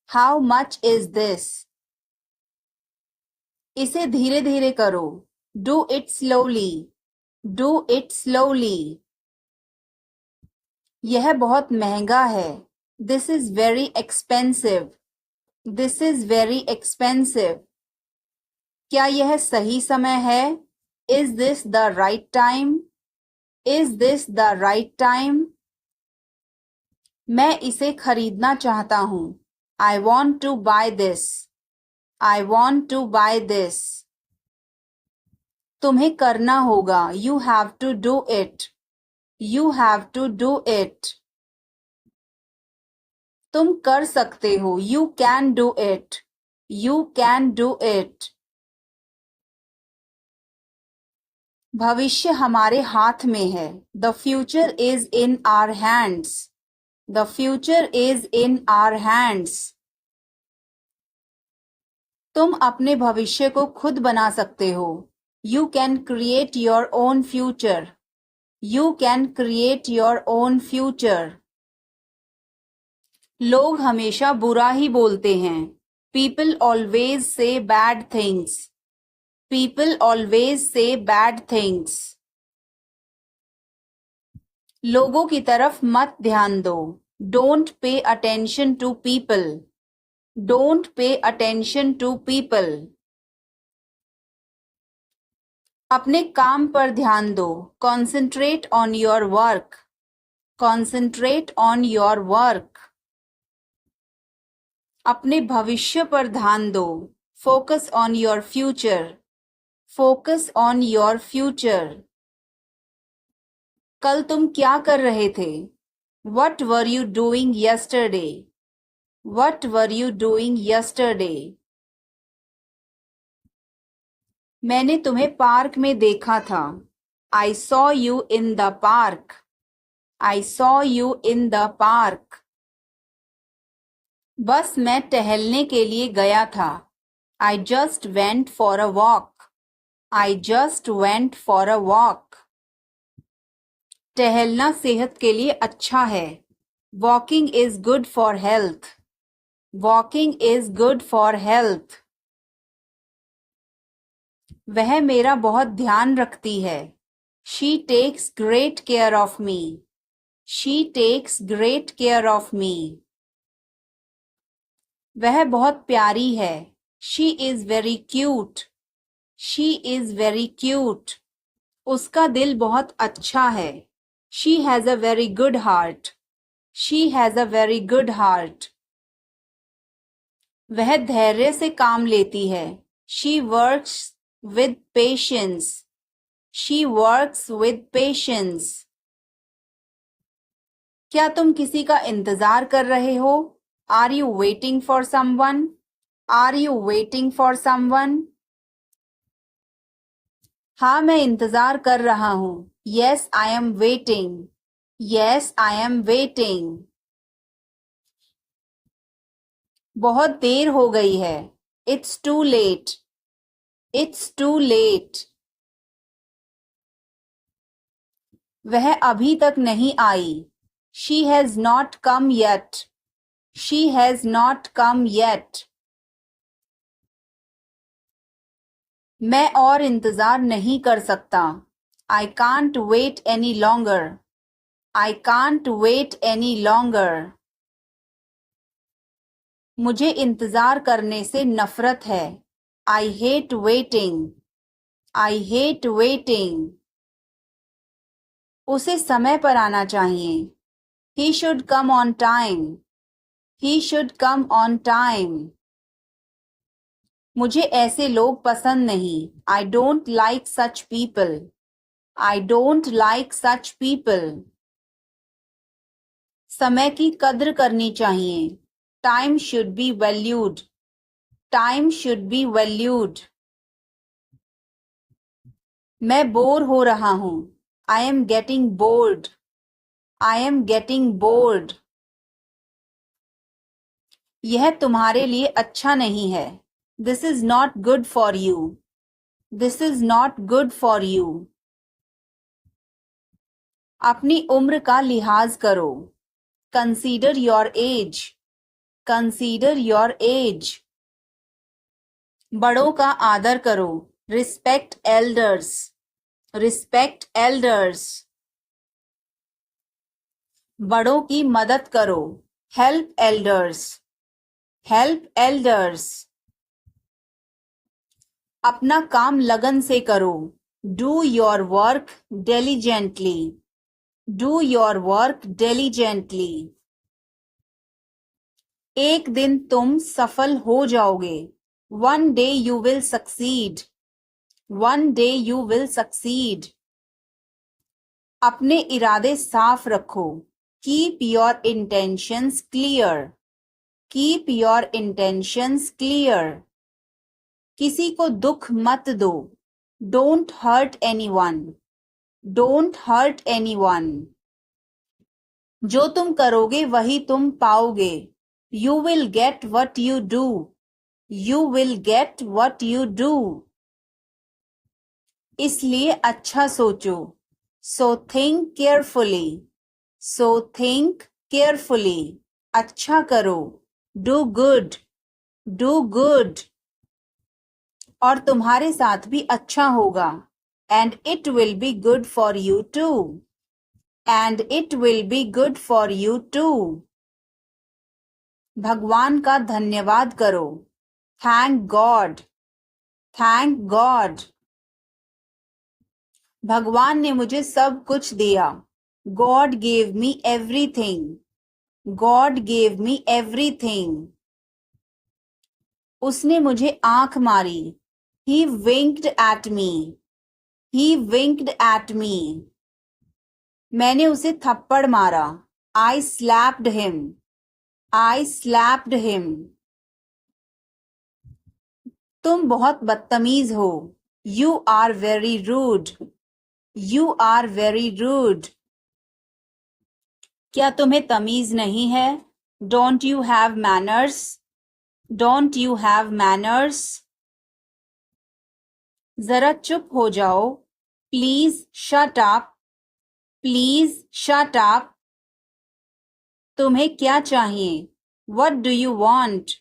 S1: How much is this? इसे धीरे धीरे करो. Do it slowly. Do it slowly. यह बहुत महंगा है. This is very expensive. This is very expensive. क्या यह सही समय है? Is this the right time? Is this the right time? मैं इसे खरीदना चाहता हूँ. I want to buy this. I want to buy this. तुम्हें करना होगा. You have to do it. You have to do it. तुम कर सकते हो. You can do it. You can do it. भविष्य हमारे हाथ में है. The future is in our hands. The future is in our hands. तुम अपने भविष्य को खुद बना सकते हो. You can create your own future. You can create your own future. लोग हमेशा बुरा ही बोलते हैं. People always say bad things. People always say bad things. लोगों की तरफ मत ध्यान दो. Don't pay attention to people. Don't pay attention to people. अपने काम पर ध्यान दो. Concentrate on your work. Concentrate on your work. अपने भविष्य पर ध्यान दो. Focus on your future. Focus on your future. कल तुम क्या कर रहे थे? What were you doing yesterday? What were you doing yesterday? मैंने तुम्हें पार्क में देखा था. I saw you in the park. I saw you in the park. बस मैं टहलने के लिए गया था. I just went for a walk. I just went for a walk. टहलना सेहत के लिए अच्छा है. Walking is good for health. Walking is good for health. वह मेरा बहुत ध्यान रखती है. She takes great care of me. She takes great care of me. वह बहुत प्यारी है. She is very cute. She is very cute. उसका दिल बहुत अच्छा है. She has a very good heart. She has a very good heart. वह धैर्य से काम लेती है. She works with patience. She works with patience. क्या तुम किसी का इंतजार कर रहे हो? Are you waiting for someone? Are you waiting for someone? हाँ, मैं इंतजार कर रहा हूँ. Yes, I am waiting. Yes, I am waiting. बहुत देर हो गई है. It's too late. It's too late. वह अभी तक नहीं आई. She has not come yet. She has not come yet. मैं और इंतजार नहीं कर सकता. I can't wait any longer. I can't wait any longer. मुझे इंतजार करने से नफरत है. I hate waiting. I hate waiting. उसे समय पर आना चाहिए. He should come on time. He should come on time. मुझे ऐसे लोग पसंद नहीं. I don't like such people. I don't like such people. समय की कद्र करनी चाहिए. Time should be valued. Time should be valued. मैं बोर हो रहा हूँ. I am getting bored. I am getting bored. यह तुम्हारे लिए अच्छा नहीं है. This is not good for you. This is not good for you. अपनी उम्र का लिहाज करो. Consider your age. Consider your age. बड़ों का आदर करो. Respect elders. Respect elders. बड़ों की मदद करो. Help elders. Help elders. अपना काम लगन से करो. Do your work diligently. Do your work diligently. एक दिन तुम सफल हो जाओगे. One day you will succeed. One day you will succeed. अपने इरादे साफ रखो. Keep your intentions clear. Keep your intentions clear. किसी को दुख मत दो. Don't hurt anyone. Don't hurt anyone. जो तुम करोगे वही तुम पाओगे. You will get what you do. You will get what you do. इसलिए अच्छा सोचो. So think carefully. So think carefully. अच्छा करो. Do good. Do good. और तुम्हारे साथ भी अच्छा होगा. And it will be good for you too. And it will be good for you too. भगवान का धन्यवाद करो. Thank God. Thank God. भगवान ने मुझे सब कुछ दिया. God gave me everything. God gave me everything. उसने मुझे आंख मारी. He winked at me. He winked at me. मैंने उसे थप्पड़ मारा. I slapped him. I slapped him. तुम बहुत बदतमीज हो. You are very rude. You are very rude. क्या तुम्हें तमीज नहीं है? Don't you have manners? Don't you have manners? जरा चुप हो जाओ. Please shut up. Please shut up. तुम्हें क्या चाहिए? What do you want?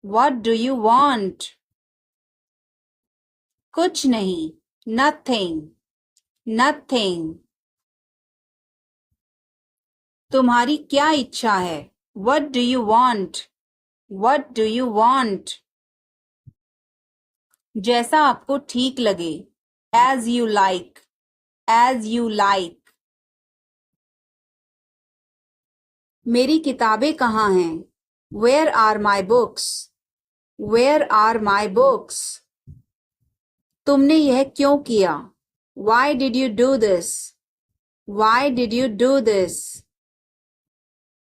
S1: What do you want? कुछ नहीं. Nothing. Nothing. तुम्हारी क्या इच्छा है? What do you want? What do you want? जैसा आपको ठीक लगे. As you like. As you like. मेरी किताबें कहाँ हैं? Where are my books? Where are my books? तुमने यह क्यों किया? Why did you do this? Why did you do this?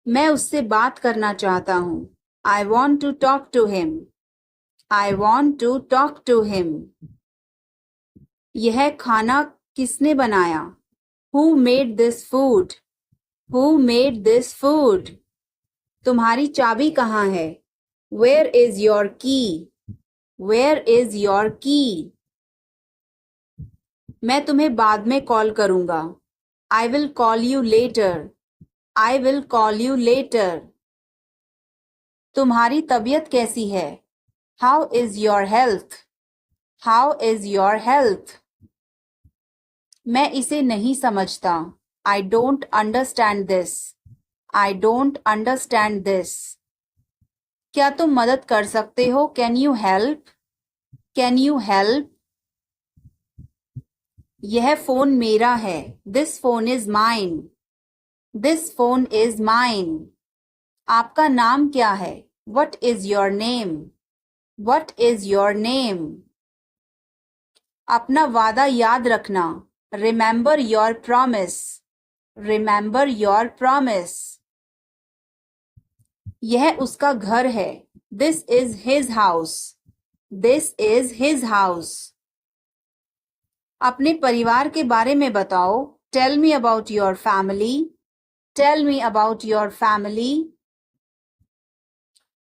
S1: मैं उससे बात करना चाहता हूँ. I want to talk to him. I want to talk to him. यह खाना किसने बनाया? Who made this food? Who made this food? तुम्हारी चाबी कहाँ है? Where is your key? Where is your key? मैं तुम्हें बाद में कॉल करूँगा. I will call you later. I will call you later. तुम्हारी तबीयत कैसी है? How is your health? How is your health? मैं इसे नहीं समझता. I don't understand this. I don't understand this. क्या तुम मदद कर सकते हो? Can you help? Can you help? यह फोन मेरा है. This phone is mine. This phone is mine. आपका नाम क्या है? What is your name? What is your name? अपना वादा याद रखना. Remember your promise. Remember your promise. यह उसका घर है. This is his house. This is his house. अपने परिवार के बारे में बताओ. Tell me about your family. Tell me about your family.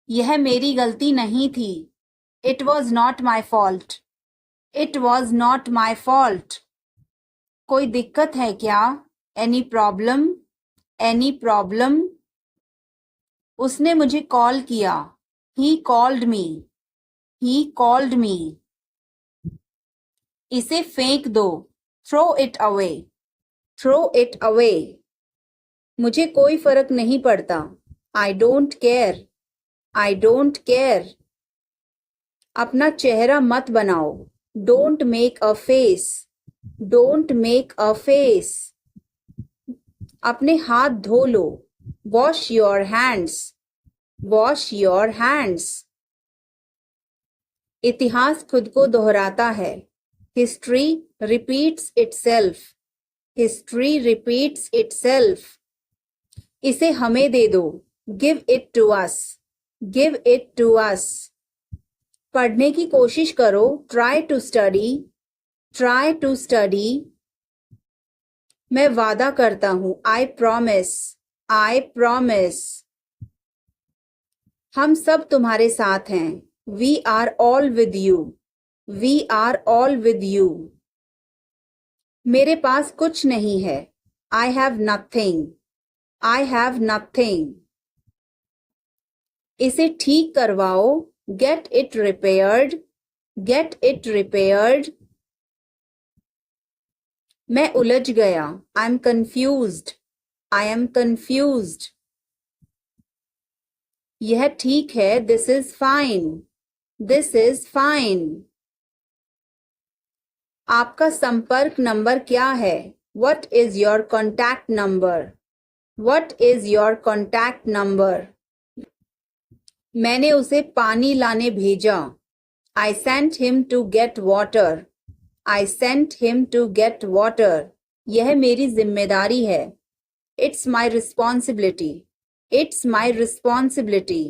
S1: यह मेरी गलती नहीं थी. It was not my fault. It was not my fault. कोई दिक्कत है क्या? Any problem. Any problem. उसने मुझे कॉल किया. He called me. He called me. इसे फेंक दो. Throw it away. Throw it away. मुझे कोई फर्क नहीं पड़ता. I don't care. I don't care. अपना चेहरा मत बनाओ. Don't make a face. Don't make a face. अपने हाथ धो लो. Wash your hands. Wash your hands. इतिहास खुद को दोहराता है. History repeats itself. History repeats itself. इसे हमें दे दो. Give it to us. Give it to us. पढ़ने की कोशिश करो. Try to study. Try to study. मैं वादा करता हूं. I promise. I promise. हम सब तुम्हारे साथ हैं. We are all with you. We are all with you. मेरे पास कुछ नहीं है. I have nothing. I have nothing. इसे ठीक करवाओ. Get it repaired. Get it repaired. मैं उलझ गया. I am confused. I am confused. यह ठीक है. This is fine. This is fine. आपका संपर्क नंबर क्या है? What is your contact number? What is your contact number? मैंने उसे पानी लाने भेजा. I sent him to get water. I sent him to get water. यह मेरी जिम्मेदारी है. It's my responsibility. It's my responsibility.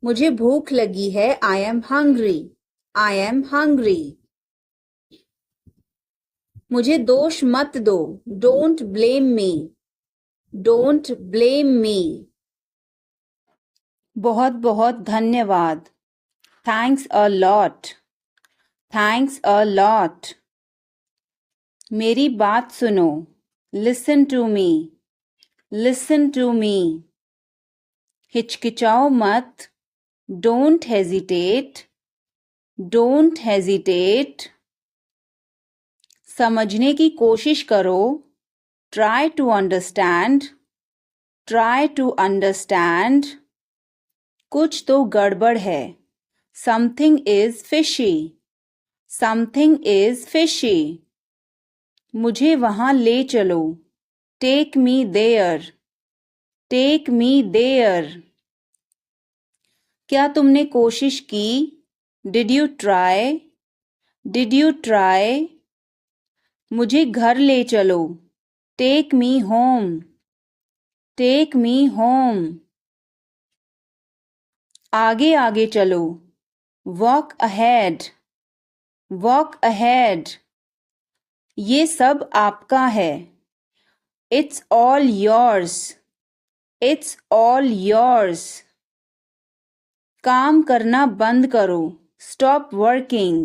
S1: मुझे भूख लगी है. I am hungry. I am hungry. मुझे दोष मत दो. Don't blame me. Don't blame me. बहुत बहुत धन्यवाद. Thanks a lot. Thanks a lot. मेरी बात सुनो. Listen to me. Listen to me. हिचकिचाओ मत. Don't hesitate. Don't hesitate. समझने की कोशिश करो. Try to understand. Try to understand. कुछ तो गड़बड़ है. Something is fishy. Something is fishy. मुझे वहां ले चलो. Take me there. Take me there. क्या तुमने कोशिश की? Did you try? Did you try? मुझे घर ले चलो. Take me home. Take me home. आगे आगे चलो. Walk ahead. Walk ahead. ये सब आपका है. It's all yours. It's all yours. काम करना बंद करो. Stop working.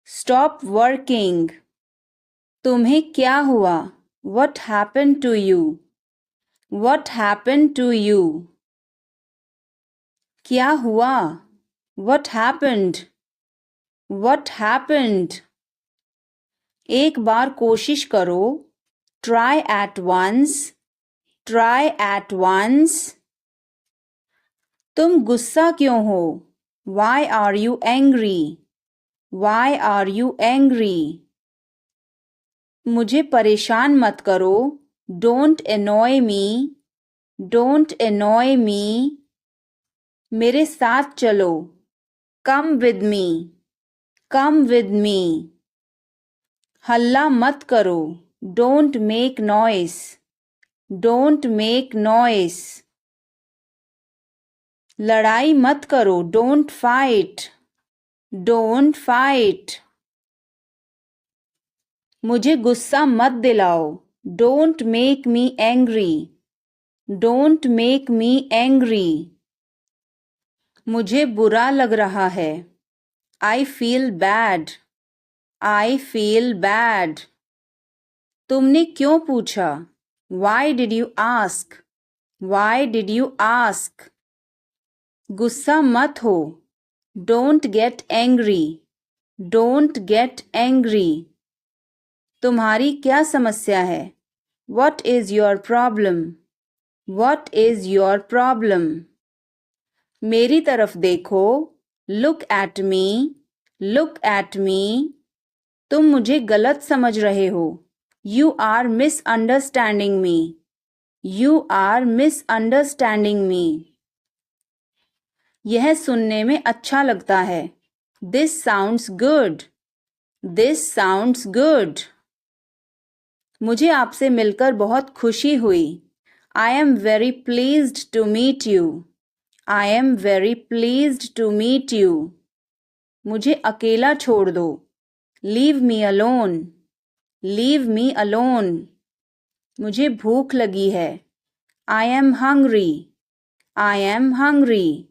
S1: Stop working. तुम्हें क्या हुआ? What happened to you? What happened to you? क्या हुआ? What happened? What happened? एक बार कोशिश करो. Try at once. Try at once. तुम गुस्सा क्यों हो? Why are you angry? Why are you angry? मुझे परेशान मत करो. Don't annoy me. Don't annoy me. मेरे साथ चलो. Come with me. Come with me. हल्ला मत करो. Don't make noise. Don't make noise. लड़ाई मत करो. Don't fight. Don't fight. मुझे गुस्सा मत दिलाओ. Don't make me angry. Don't make me angry. मुझे बुरा लग रहा है. I feel bad. I feel bad. तुमने क्यों पूछा? Why did you ask? Why did you ask? गुस्सा मत हो. Don't get angry. Don't get angry. तुम्हारी क्या समस्या है? What is your problem? What is your problem? मेरी तरफ देखो. Look at me. Look at me. तुम मुझे गलत समझ रहे हो. You are misunderstanding me. You are misunderstanding me. यह सुनने में अच्छा लगता है. This sounds good. This sounds good. मुझे आपसे मिलकर बहुत खुशी हुई. I am very pleased to meet you. I am very pleased to meet you. मुझे अकेला छोड़ दो. Leave me alone. Leave me alone. मुझे भूख लगी है. I am hungry. I am hungry.